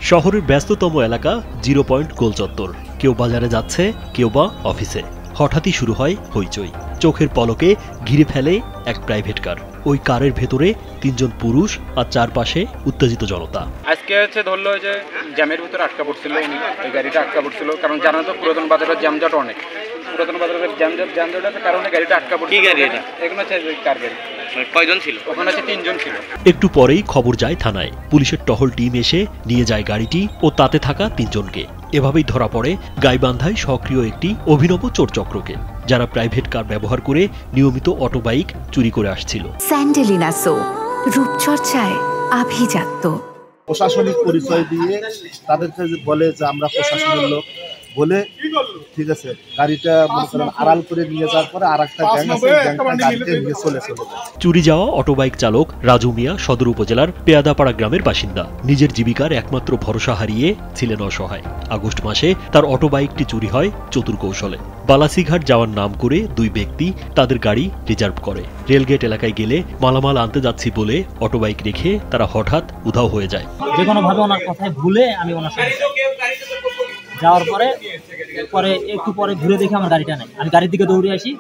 শহরের ব্যস্ততম এলাকা 0 পয়েন্ট গোল চত্বর। কেউ বাজারে যাচ্ছে, কেউ বা অফিসে। হঠাৎই শুরু হয় হইচই। চোখের পলকে ঘিরে ফেলে এক প্রাইভেট কার। ওই কারের ভেতরে 3 জন পুরুষ আর চারপাশে উত্তেজিত জনতা। আজকে ধরলো যে জ্যামের ভিতরে আটকা পড়ছিল, ওই গাড়িটা আটকা পড়ছিল। কারণ জানা তো পুরাতন বাজারের জ্যামজট অনেক, পুরাতন বাজারের যানজটের কারণে গাড়িটা আটকা পড়ছিল। কি গাড়ি এটা? এগুলো হচ্ছে কার গাড়ি। কয়জন ছিল? ওখানে 3 জন ছিল। একটু পরেই খবর যায় থানায়। পুলিশের টহল টিম এসে নিয়ে যায় গাড়িটি ও তাতে থাকা 3 জনকে। এভাবেই ধরা পড়ে গাইবান্ধায় সক্রিয় একটি অভিনব চোর চক্রকে, যারা প্রাইভেট কার ব্যবহার করে নিয়মিত অটোবাইক চুরি করে আসছিল। স্যান্ডেলিনা সো, রূপচর্চায় আভিজাত্য। প্রশাসনিক পরিচয় দিয়ে তাদেরকে বলে যে আমরা প্রশাসনের লোক বলে, ঠিক আছে, গাড়িটা মনে করেন আড়াল করে নিয়ে যাওয়ার পরে আরেকটা গ্যাং আছে, গ্যাংটা গাড়িতে নিয়ে চলে যায়। চুরি যাওয়া অটোবাইক চালক রাজু মিয়া সদর উপজেলার পেয়াদাপাড়া গ্রামের বাসিন্দা। নিজের জীবিকার একমাত্র ভরসা হারিয়ে ছিলেন অসহায়। আগস্ট মাসে তার অটোবাইকটি চুরি হয় চতুর কৌশলে। বালাসিঘাট যাওয়ার নাম করে 2 ব্যক্তি তাদের গাড়ি রিজার্ভ করে। রেলগেট এলাকায় গেলে মালামাল আনতে যাচ্ছি বলে অটোবাইক রেখে তারা হঠাৎ উধাও হয়ে যায়। যে কোনোভাবে ওনার কথায় ভুলে আমি ওনার সাথে যাওয়ার পরে একটু পরে ঘুরে দেখি আমার গাড়িটা নাই। আমি গাড়ির দিকে দৌড়ে আসি,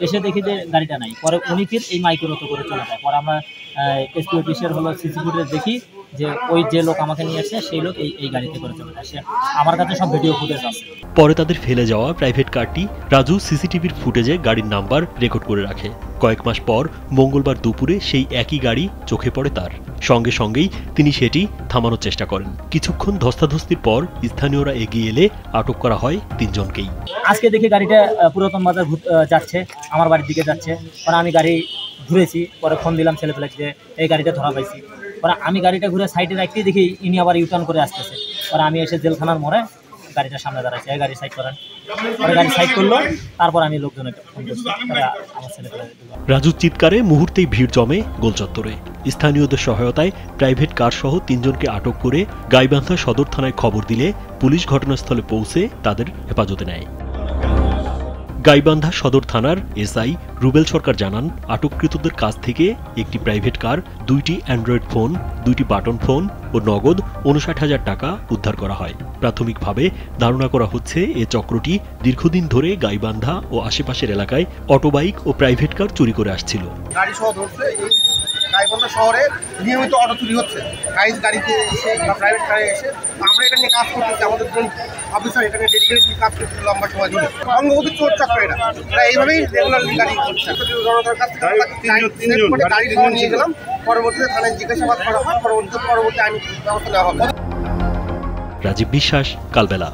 এসে দেখি যে গাড়িটা নাই। পরে উনি ফির এই মাইকের মতো করে চলে যায়। পরে আমরা এসপি অফিসের হলো সিসি ফুটেজ দেখি যে ওই যে লোক আমাকে নিয়ে আসছে সেই লোক এই গাড়িতে করে চলে আসে। আমার কাছে সব ভিডিও ফুটেজ আছে। পরে তাদের ফেলে যাওয়া প্রাইভেট কারটি রাজু সিসিটিভির ফুটেজে গাড়ির নাম্বার রেকর্ড করে রাখে। কয়েক মাস পর মঙ্গলবার দুপুরে সেই একই গাড়ি চোখে পড়ে তার। সঙ্গে সঙ্গেই তিনি সেটি থামানোর চেষ্টা করেন। কিছুক্ষণ ধস্তাধস্তির পর স্থানীয়রা এগিয়ে এলে আটক করা হয় 3 জনকেই। আজকে দেখি গাড়িটা পুরাতন বাজার যাচ্ছে, আমার বাড়ির দিকে যাচ্ছে। পরে আমি গাড়ি ঘুরেছি, পরে ফোন দিলাম ছেলেপেলেকে যে এই গাড়িটা ধরা পাইছি। পরে আমি গাড়িটা ঘুরে সাইডে রাখতেই দেখি ইনি আবার ইউটার্ন করে আসতেছে। পরে আমি এসে জেলখানার মোড়ে গাড়িটার সামনে দাঁড়াচ্ছি, এই গাড়ি সাইড করেন। পরে গাড়ি সাইড করলো, তারপর আমি লোকজনকে ফোন করছি। আমার ছেলেপেলে রাজুর চিৎকারে মুহূর্তেই ভিড় জমে গোলচত্বরে। স্থানীয়দের সহায়তায় প্রাইভেট কার সহ 3 জনকে আটক করে গাইবান্ধা সদর থানায় খবর দিলে পুলিশ ঘটনাস্থলে পৌঁছে তাদের হেফাজতে নেয়। গাইবান্ধা সদর থানার এসআই রুবেল সরকার জানান, আটককৃতদের কাছ থেকে একটি প্রাইভেট কার, 2টি অ্যান্ড্রয়েড ফোন, 2টি বাটন ফোন ও নগদ 59,000 টাকা উদ্ধার করা হয়। প্রাথমিকভাবে ধারণা করা হচ্ছে এ চক্রটি দীর্ঘদিন ধরে গাইবান্ধা ও আশেপাশের এলাকায় অটোবাইক ও প্রাইভেট কার চুরি করে আসছিল। গাড়ি সহ ধরছে, এই গাইবান্ধা শহরে নিয়মিত অটো চুরি হচ্ছে গাড়িতে এসে বা প্রাইভেট কারে এসে। আমরা এটা নিয়ে কাজ করতেছি, আমাদের জন অফিসার এটা নিয়ে ডেডিকেটলি কাজ করতে লম্বা সময় ধরে। অঙ্গবতী চোর চক্র এরা এইভাবেই রেগুলারলি গাড়ি করছে। জনতার কাছ থেকে গাড়ি সহ নিয়ে গেলাম, পরবর্তীতে থানায় জিজ্ঞাসাবাদ করা হয়, পরবর্তী আইনি ব্যবস্থা নেওয়া হবে। রাজীব বিশ্বাস, কালবেলা।